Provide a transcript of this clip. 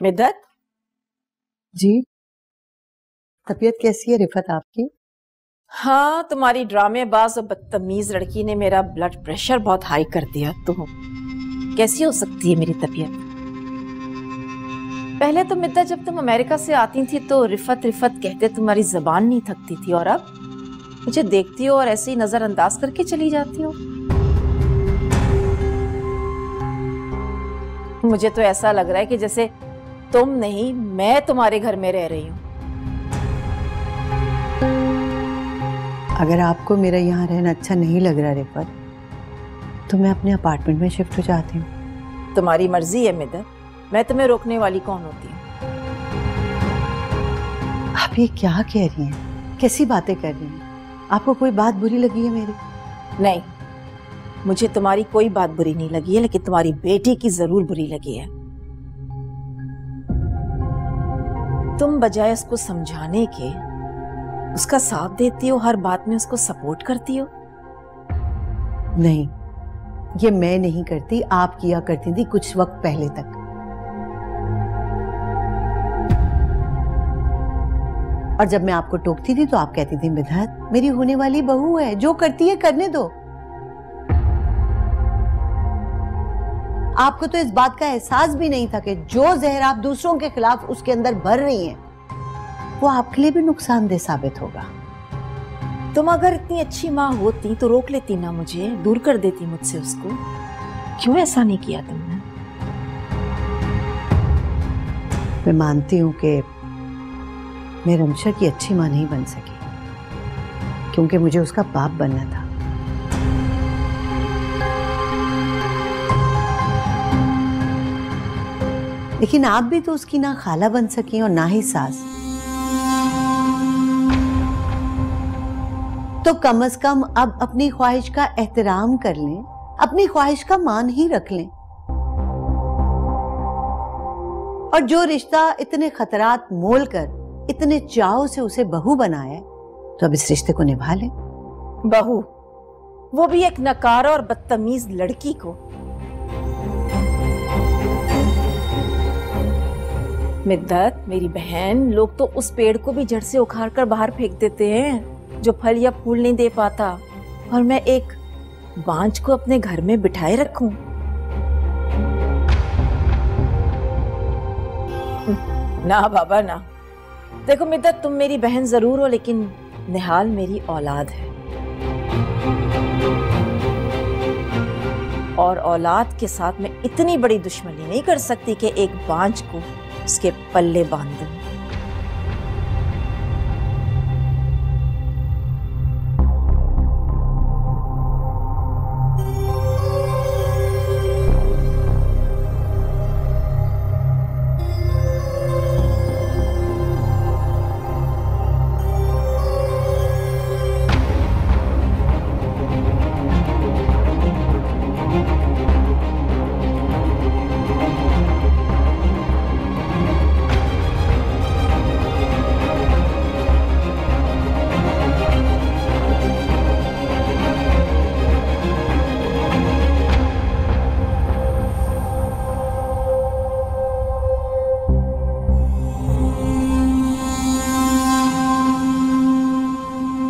मिद्दत जी, तबीयत कैसी है रिफत आपकी? हाँ, तुम्हारी ड्रामेबाज और बदतमीज लड़की ने मेरा ब्लड प्रेशर बहुत हाई कर दिया। तो कैसी हो सकती है मेरी तबीयत? पहले तो मिद्दत जब तुम अमेरिका से आती थी तो रिफत रिफत कहते तुम्हारी जबान नहीं थकती थी, और अब मुझे देखती हो और ऐसे ही नजरअंदाज करके चली जाती हो। मुझे तो ऐसा लग रहा है कि जैसे तुम नहीं मैं तुम्हारे घर में रह रही हूँ। अगर आपको मेरा यहाँ रहना अच्छा नहीं लग रहा रिफत, तो मैं अपने अपार्टमेंट में शिफ्ट हो जाती हूँ। तुम्हारी मर्जी है मिद्दत, मैं तुम्हें रोकने वाली कौन होती हूँ? आप ये क्या कह रही हैं? कैसी बातें कर रही हैं? आपको कोई बात बुरी लगी है मेरी? नहीं, मुझे तुम्हारी कोई बात बुरी नहीं लगी है, लेकिन तुम्हारी बेटी की जरूर बुरी लगी है। तुम बजाय उसको समझाने के उसका साथ देती हो, हर बात में उसको सपोर्ट करती हो। नहीं, ये मैं नहीं करती, आप किया करती थी कुछ वक्त पहले तक। और जब मैं आपको टोकती थी तो आप कहती थी मिद्दत मेरी होने वाली बहू है, जो करती है करने दो। आपको तो इस बात का एहसास भी नहीं था कि जो जहर आप दूसरों के खिलाफ उसके अंदर भर रही हैं वो आपके लिए भी नुकसानदेह साबित होगा। तुम अगर इतनी अच्छी माँ होती तो रोक लेती ना, मुझे दूर कर देती मुझसे उसको। क्यों ऐसा नहीं किया तुमने? मैं मानती हूं कि मैं रमशा की अच्छी माँ नहीं बन सकी, क्योंकि मुझे उसका बाप बनना था। लेकिन आप भी तो उसकी ना खाला बन सकी और ना ही सास। तो कम से कम अब अपनी ख्वाहिश का एहतराम कर लें, अपनी ख्वाहिश का मान ही रख लें। और जो रिश्ता इतने खतरात मोल कर इतने चाव से उसे बहू बनाया, तो अब इस रिश्ते को निभा लें। बहू? वो भी एक नकारा और बदतमीज लड़की को। मिद्दत मेरी बहन, लोग तो उस पेड़ को भी जड़ से उखाड़ कर बाहर फेंक देते हैं जो फल या फूल नहीं दे पाता, और मैं एक बांझ को अपने घर में बिठाए रखूं? ना बाबा ना। देखो मिद्दत, तुम मेरी बहन जरूर हो, लेकिन निहाल मेरी औलाद है, और औलाद के साथ मैं इतनी बड़ी दुश्मनी नहीं कर सकती कि एक बांझ को उसके पल्ले बांध दूं।